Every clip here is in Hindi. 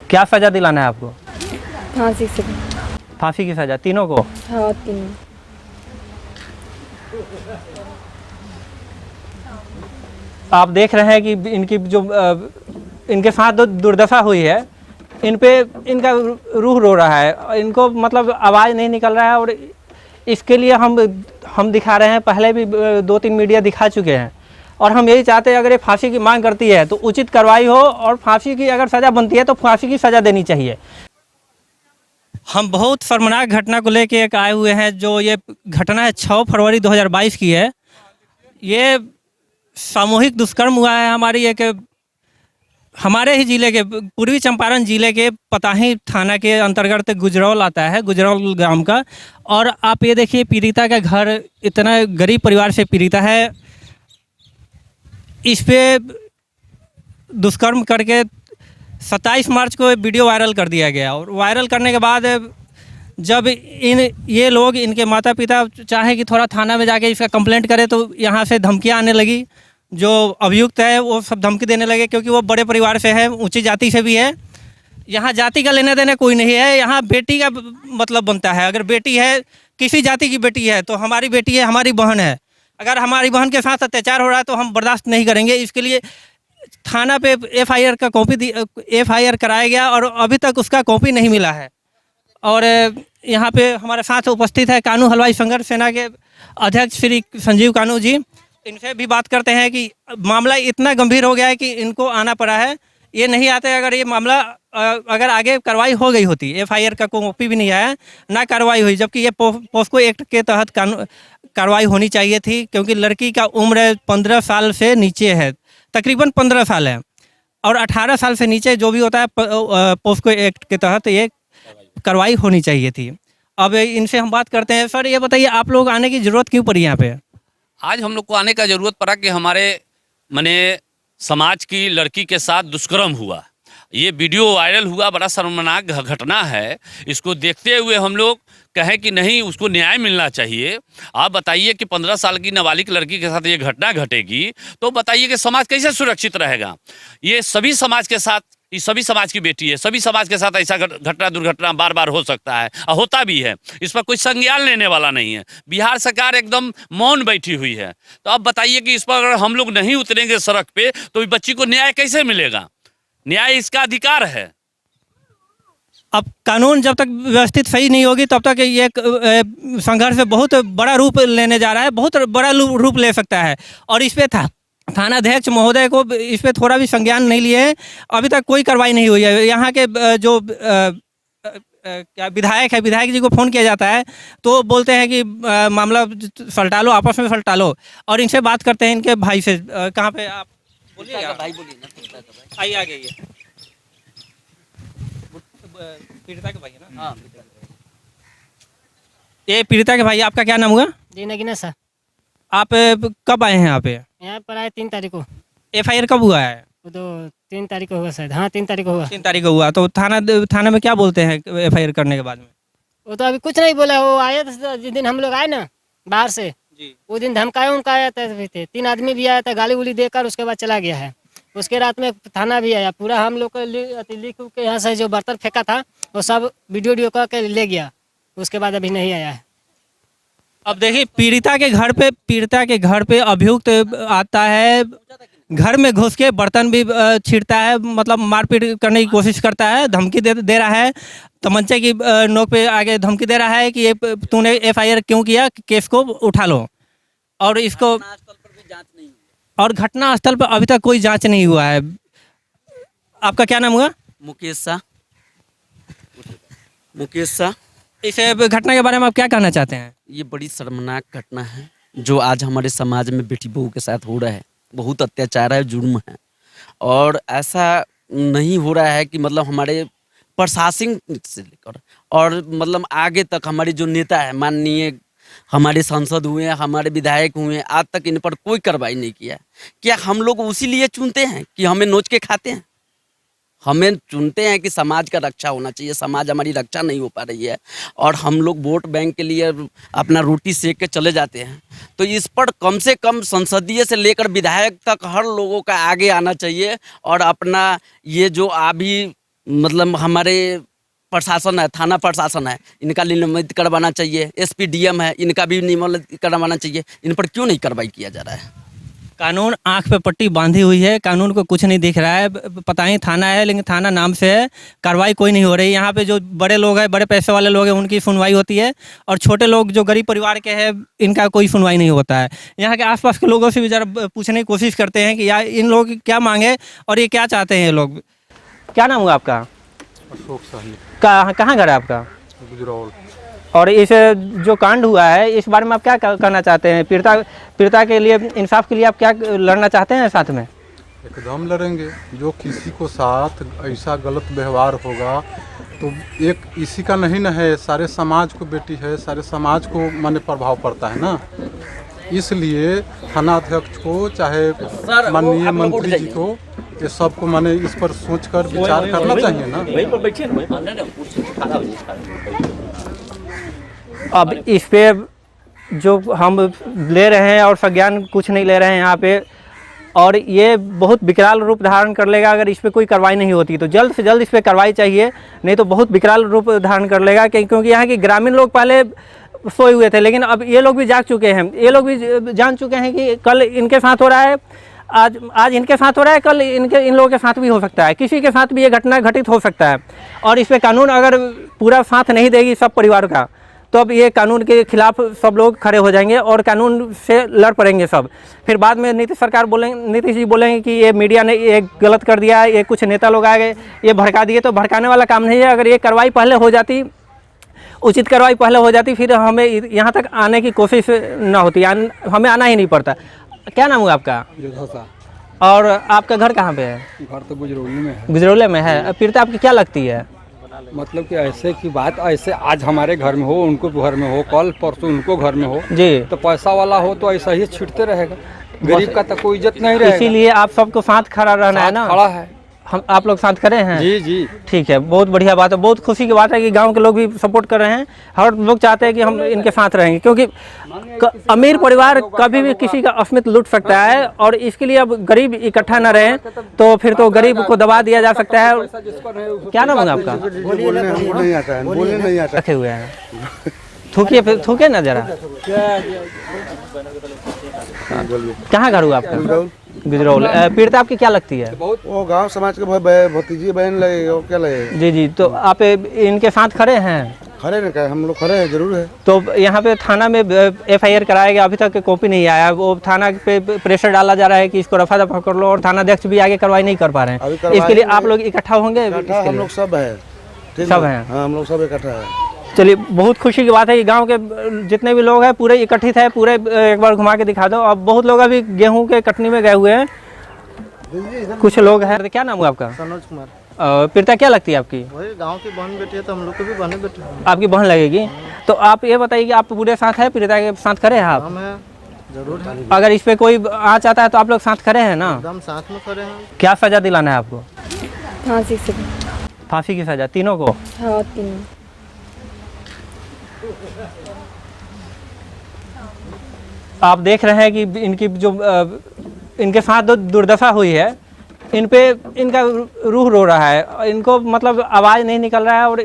क्या सज़ा दिलाना है आपको? फांसी से। फांसी की सज़ा तीनों को? हाँ, तीनों। आप देख रहे हैं कि इनकी जो इनके साथ जो दुर्दशा हुई है, इन पे इनका रूह रो रहा है, इनको मतलब आवाज़ नहीं निकल रहा है। और इसके लिए हम दिखा रहे हैं, पहले भी 2-3 मीडिया दिखा चुके हैं। और हम यही चाहते हैं, अगर ये फांसी की मांग करती है तो उचित कार्रवाई हो, और फांसी की अगर सज़ा बनती है तो फांसी की सज़ा देनी चाहिए। हम बहुत शर्मनाक घटना को लेके एक आए हुए हैं। जो ये घटना है 6 फरवरी 2022 की है। ये सामूहिक दुष्कर्म हुआ है हमारे ही ज़िले के, पूर्वी चंपारण ज़िले के पताही थाना के अंतर्गत गुजरौल आता है, गुजरौल ग्राम का। और आप ये देखिए, पीड़िता का घर, इतना गरीब परिवार से पीड़िता है। इस पे दुष्कर्म करके 27 मार्च को वीडियो वायरल कर दिया गया। और वायरल करने के बाद जब ये लोग, इनके माता पिता चाहे कि थोड़ा थाना में जाके इसका कंप्लेंट करें, तो यहाँ से धमकियाँ आने लगी। जो अभियुक्त है वो सब धमकी देने लगे, क्योंकि वो बड़े परिवार से है, ऊंची जाति से भी है। यहाँ जाति का लेने देने कोई नहीं है, यहाँ बेटी का मतलब बनता है। अगर बेटी है, किसी जाति की बेटी है, तो हमारी बेटी है, हमारी बहन है। अगर हमारी बहन के साथ अत्याचार हो रहा है तो हम बर्दाश्त नहीं करेंगे। इसके लिए थाना पे एफआईआर का कॉपी एफआईआर कराया गया, और अभी तक उसका कॉपी नहीं मिला है। और यहाँ पे हमारे साथ उपस्थित है कानू हलवाई संघर्ष सेना के अध्यक्ष श्री संजीव कानू जी। इनसे भी बात करते हैं कि मामला इतना गंभीर हो गया है कि इनको आना पड़ा है। ये नहीं आते, अगर ये मामला अगर आगे कार्रवाई हो गई होती, एफआईआर का कॉपी भी नहीं आया, ना कार्रवाई हुई। जबकि ये पोस्को एक्ट के तहत कार्रवाई होनी चाहिए थी, क्योंकि लड़की का उम्र 15 साल से नीचे है, तकरीबन 15 साल है। और 18 साल से नीचे जो भी होता है, पोस्को एक्ट के तहत ये कार्रवाई होनी चाहिए थी। अब इनसे हम बात करते हैं। सर, ये बताइए, आप लोग आने की ज़रूरत क्यों पड़ी यहाँ पे? आज हम लोग को आने का ज़रूरत पड़ा कि हमारे माने समाज की लड़की के साथ दुष्कर्म हुआ। ये वीडियो वायरल हुआ, बड़ा शर्मनाक घटना है। इसको देखते हुए हम लोग कहें कि नहीं, उसको न्याय मिलना चाहिए। आप बताइए कि 15 साल की नाबालिग लड़की के साथ ये घटना घटेगी तो बताइए कि समाज कैसे सुरक्षित रहेगा। ये सभी समाज के साथ, ये सभी समाज की बेटी है, सभी समाज के साथ ऐसा घटना दुर्घटना बार बार हो सकता है, और होता भी है। इस पर कोई संज्ञान लेने वाला नहीं है। बिहार सरकार एकदम मौन बैठी हुई है। तो अब बताइए कि इस पर अगर हम लोग नहीं उतरेंगे सड़क पे तो इस बच्ची को न्याय कैसे मिलेगा? न्याय इसका अधिकार है। अब कानून जब तक व्यवस्थित सही नहीं होगी, तब तक ये संघर्ष बहुत बड़ा रूप लेने जा रहा है, बहुत बड़ा रूप ले सकता है। और इस पे थानाध्यक्ष महोदय को इस पे थोड़ा भी संज्ञान नहीं लिए है। अभी तक कोई कार्रवाई नहीं हुई है। यहाँ के जो क्या विधायक है, विधायक जी को फ़ोन किया जाता है तो बोलते हैं कि मामला सलटा लो, आपस में सलटा लो। और इनसे बात करते हैं, इनके भाई से। कहाँ पे आप बोलिएगा? भाई बोलिए ना, आइए आगे। ये पीड़िता के भाई है ना? हाँ, ये पीड़िता के भाई। आपका क्या नाम हुआ? जी नगीना सर। आप कब आए हैं यहाँ पे? यहाँ पर आए 3 तारीख को। एफआईआर कब हुआ है? वो तो 3 तारीख को हुआ शायद। हाँ, 3 तारीख को हुआ। 3 तारीख को हुआ। तो थाना में क्या बोलते हैं एफआईआर करने के बाद में? वो तो अभी कुछ नहीं बोला। वो आया था जिस दिन हम लोग आए ना बाहर से जी। वो दिन धमकाया उमकाया थे। 3 आदमी भी आया था, गाली उली देकर उसके बाद चला गया है। उसके रात में थाना भी आया, पूरा हम लोग को लिख के यहाँ से जो बर्तन फेंका था वो सब वीडियो करके ले गया। उसके बाद अभी नहीं आया है। अब देखिए, पीड़िता के घर पे अभियुक्त आता है, घर में घुस के बर्तन भी छींटता है, मतलब मारपीट करने की कोशिश करता है, धमकी दे रहा है, तमंचे की नोक पे आगे धमकी दे रहा है कि ये तूने एफआईआर क्यों किया, केस को उठा लो। और इसको और घटना स्थल पर अभी तक कोई जांच नहीं हुआ है। आपका क्या नाम हुआ? मुकेश शाह। मुकेश शाह। इस घटना के बारे में आप क्या कहना चाहते हैं? ये बड़ी शर्मनाक घटना है जो आज हमारे समाज में बेटी बहू के साथ हो रहा है। बहुत अत्याचार है, जुर्म है। और ऐसा नहीं हो रहा है कि मतलब हमारे प्रशासन से लेकर और मतलब आगे तक हमारे जो नेता है, माननीय हमारे सांसद हुए हैं, हमारे विधायक हुए हैं, आज तक इन पर कोई कार्रवाई नहीं किया। क्या हम लोग उसी लिए चुनते हैं कि हमें नोच के खाते हैं? हमें चुनते हैं कि समाज का रक्षा होना चाहिए। समाज हमारी रक्षा नहीं हो पा रही है और हम लोग वोट बैंक के लिए अपना रोटी सेक के चले जाते हैं। तो इस पर कम से कम संसदीय से लेकर विधायक तक हर लोगों का आगे आना चाहिए और अपना ये जो अभी मतलब हमारे प्रशासन है, थाना प्रशासन है, इनका निलंबित करवाना चाहिए। एसपी डीएम है, इनका भी निलंबित करवाना चाहिए। इन पर क्यों नहीं कार्रवाई किया जा रहा है? कानून आंख पे पट्टी बांधी हुई है, कानून को कुछ नहीं दिख रहा है। पता ही थाना है लेकिन थाना नाम से है, कार्रवाई कोई नहीं हो रही। यहाँ पे जो बड़े लोग हैं, बड़े पैसे वाले लोग हैं, उनकी सुनवाई होती है और छोटे लोग जो गरीब परिवार के हैं इनका कोई सुनवाई नहीं होता है। यहाँ के आसपास के लोगों से भी ज़रा पूछने की कोशिश करते हैं कि यार इन लोगों की क्या मांगे और ये क्या चाहते हैं ये लोग। क्या नाम हुआ आपका? अशोक साहनी, कहाँ घर है आपका? गुजरौल। और इस जो कांड हुआ है इस बारे में आप क्या कहना चाहते हैं? पीड़िता के लिए, इंसाफ के लिए आप क्या लड़ना चाहते हैं साथ में? एकदम लड़ेंगे। जो किसी को साथ ऐसा गलत व्यवहार होगा तो एक इसी का नहीं न है, सारे समाज को बेटी है, सारे समाज को माने प्रभाव पड़ता है ना। इसलिए थानाध्यक्ष को चाहे माननीय मंत्री जी को ये सबको माने इस पर सोचकर विचार करना चाहिए ना। अब इस पे जो हम ले रहे हैं और संज्ञान कुछ नहीं ले रहे हैं यहाँ पे, और ये बहुत विकराल रूप धारण कर लेगा अगर इस पे कोई कार्रवाई नहीं होती। तो जल्द से जल्द इस पे कार्रवाई चाहिए, नहीं तो बहुत विकराल रूप धारण कर लेगा। क्योंकि यहाँ के ग्रामीण लोग पहले सोए हुए थे लेकिन अब ये लोग भी जाग चुके हैं। ये लोग भी जान चुके हैं कि कल इनके साथ हो रहा है, आज इनके साथ हो रहा है, कल इन लोगों के साथ भी हो सकता है, किसी के साथ भी ये घटना घटित हो सकता है। और इस पे कानून अगर पूरा साथ नहीं देगी सब परिवार का, तो अब ये कानून के खिलाफ सब लोग खड़े हो जाएंगे और कानून से लड़ पड़ेंगे सब। फिर बाद में नीतीश जी बोलेंगे कि ये मीडिया ने ये गलत कर दिया, ये कुछ नेता लोग आ गए, ये भड़का दिए। तो भड़काने वाला काम नहीं है। अगर ये कार्रवाई पहले हो जाती, उचित कार्रवाई पहले हो जाती, फिर हमें यहाँ तक आने की कोशिश ना होती, हमें आना ही नहीं पड़ता। क्या नाम हुआ आपका? और आपका घर कहाँ पे है? घर तो गुजरौली में है। गुजरौले में है। पीड़िता आपकी क्या लगती है? मतलब कि ऐसे की बात, ऐसे आज हमारे घर में हो, उनको घर में हो, कल परसों उनको घर में हो जी, तो पैसा वाला हो तो ऐसा ही छिड़ते रहेगा, गरीब का तो कोई इज्जत नहीं रहेगा। इसीलिए आप सबको साथ खड़ा रहना है ना। खड़ा है, हम आप लोग साथ खड़े हैं। जी जी, ठीक है, बहुत बढ़िया बात है। बहुत खुशी की बात है कि गांव के लोग भी सपोर्ट कर रहे हैं। हर लोग चाहते हैं कि हम इनके साथ रहेंगे, क्योंकि अमीर परिवार कभी भी किसी का अस्मिता लूट सकता है और इसके लिए अब गरीब इकट्ठा न रहे तो फिर तो गरीब को दबा दिया जा सकता है। क्या नाम है आपका? रखे हुए हैं, थूके ना जरा। कहाँ घर हुआ आपका? गुजरौल। पीड़िता आपकी क्या लगती है? वो गांव समाज के भतीजी बहन लगे, और क्या लगे। जी जी, तो आप इनके साथ खड़े हैं? खड़े न, हम लोग खड़े हैं, जरूर है। तो यहाँ पे थाना में FIR कराया गया, अभी तक कॉपी नहीं आया। वो थाना पे प्रेशर डाला जा रहा है कि इसको रफा दफा कर लो, और थाना अध्यक्ष भी आगे कार्रवाई नहीं कर पा रहे हैं। इसके लिए आप लोग इकट्ठा होंगे? हम लोग सब है, सब हैं? हाँ, हम लोग सब इकट्ठा है। चलिए, बहुत खुशी की बात है कि गांव के जितने भी लोग हैं पूरे इकट्ठित है। पूरे एक बार घुमा के दिखा दो। अब बहुत लोग अभी गेहूं के कटनी में गए हुए हैं, कुछ लोग हैं। क्या नाम हुआ आपका? सनोज कुमार। पीड़िता क्या लगती है आपकी? वही गांव की बहन बेटी है, तो हम लोग को भी बहन बेटी है। आपकी बहन लगेगी। तो आप ये बताइए कि आप पूरे साथ हैं, पीड़िता के साथ खड़े हैं आप? हम हैं, जरूर है। अगर इस पे कोई आ चाहता है तो आप लोग साथ खड़े हैं ना? एकदम साथ में खड़े हैं। क्या सजा दिलाना है आपको? फांसी से। फांसी की सजा तीनों को? हाँ, तीनों। आप देख रहे हैं कि इनकी जो इनके साथ जो दुर्दशा हुई है, इन पे इनका रूह रो रहा है, इनको मतलब आवाज़ नहीं निकल रहा है। और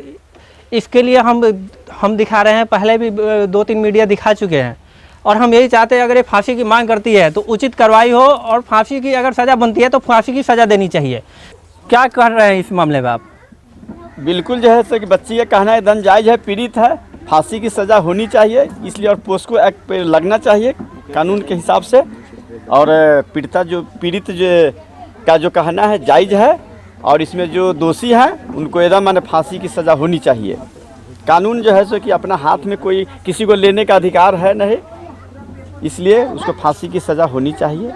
इसके लिए हम दिखा रहे हैं, पहले भी 2-3 मीडिया दिखा चुके हैं। और हम यही चाहते हैं, अगर ये फांसी की मांग करती है तो उचित कार्रवाई हो, और फांसी की अगर सज़ा बनती है तो फांसी की सज़ा देनी चाहिए। क्या कह रहे हैं इस मामले में आप? बिल्कुल जो है सो कि बच्ची का कहना एकदम जायज़ है, पीड़ित है, फांसी की सज़ा होनी चाहिए इसलिए, और पोस्को एक्ट पे लगना चाहिए कानून के हिसाब से। और पीड़ित का जो कहना है जायज़ है, और इसमें जो दोषी हैं उनको एकदम माने फांसी की सज़ा होनी चाहिए। कानून जो है सो कि अपना हाथ में कोई किसी को लेने का अधिकार है नहीं, इसलिए उसको फांसी की सज़ा होनी चाहिए।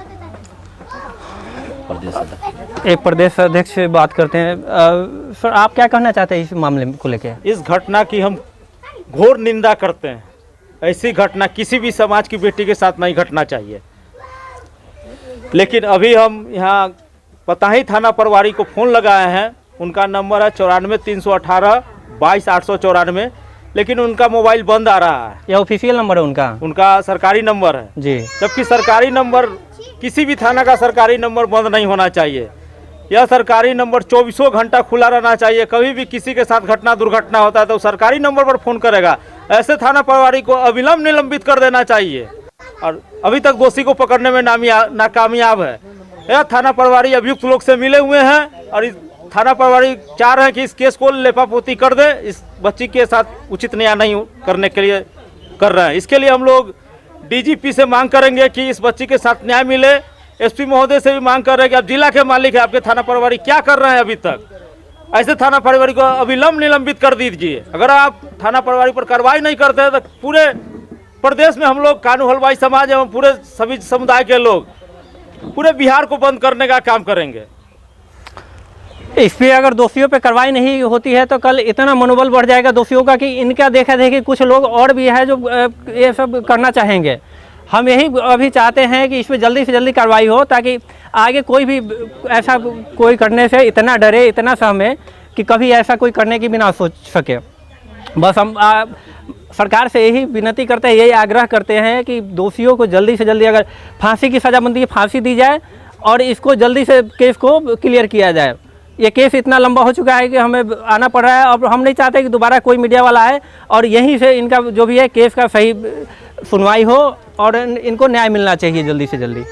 एक प्रदेश अध्यक्ष से बात करते हैं। सर, आप क्या कहना चाहते हैं इस मामले को लेकर? इस घटना की हम घोर निंदा करते हैं। ऐसी घटना किसी भी समाज की बेटी के साथ नहीं घटना चाहिए। लेकिन अभी हम यहाँ पताही थाना प्रभारी को फ़ोन लगाए हैं, उनका नंबर है 94 318 22 894, लेकिन उनका मोबाइल बंद आ रहा है। यह ऑफिशियल नंबर है उनका सरकारी नंबर है जी। जबकि सरकारी नंबर, किसी भी थाना का सरकारी नंबर बंद नहीं होना चाहिए। यह सरकारी नंबर 24 घंटा खुला रहना चाहिए। कभी भी किसी के साथ घटना दुर्घटना होता है तो सरकारी नंबर पर फ़ोन करेगा। ऐसे थाना प्रभारी को अविलंब निलंबित कर देना चाहिए और अभी तक दोषी को पकड़ने में नाकामयाब है। यह थाना प्रभारी अभियुक्त लोग से मिले हुए हैं और इस थाना प्रभारी चाह रहे हैं कि इस केस को लेपापोती कर दे। इस बच्ची के साथ उचित न्याय नहीं करने के लिए कर रहे हैं। इसके लिए हम लोग डीजीपी से मांग करेंगे कि इस बच्ची के साथ न्याय मिले। एसपी महोदय से भी मांग कर रहे हैं कि आप जिला के मालिक हैं, आपके थाना प्रभारी क्या कर रहे हैं अभी तक। ऐसे थाना प्रभारी को अविलंब निलंबित कर दीजिए। अगर आप थाना प्रभारी पर कार्रवाई नहीं करते हैं तो पूरे प्रदेश में हम लोग कानून हलवाई समाज एवं पूरे सभी समुदाय के लोग पूरे बिहार को बंद करने का काम करेंगे। इस पर अगर दोषियों पे कार्रवाई नहीं होती है तो कल इतना मनोबल बढ़ जाएगा दोषियों का कि इनका देखा देखी कुछ लोग और भी है जो ये सब करना चाहेंगे। हम यही अभी चाहते हैं कि इस पर जल्दी से जल्दी कार्रवाई हो ताकि आगे कोई भी ऐसा कोई करने से इतना डरे, इतना सहमे कि कभी ऐसा कोई करने की भी ना सोच सके। बस हम सरकार से यही विनती करते हैं, यही आग्रह करते हैं कि दोषियों को जल्दी से जल्दी अगर फांसी की सज़ा बनती है फांसी दी जाए और इसको जल्दी से केस को क्लियर किया जाए। ये केस इतना लंबा हो चुका है कि हमें आना पड़ रहा है और हम नहीं चाहते कि दोबारा कोई मीडिया वाला आए और यहीं से इनका जो भी है केस का सही सुनवाई हो और इनको न्याय मिलना चाहिए जल्दी से जल्दी।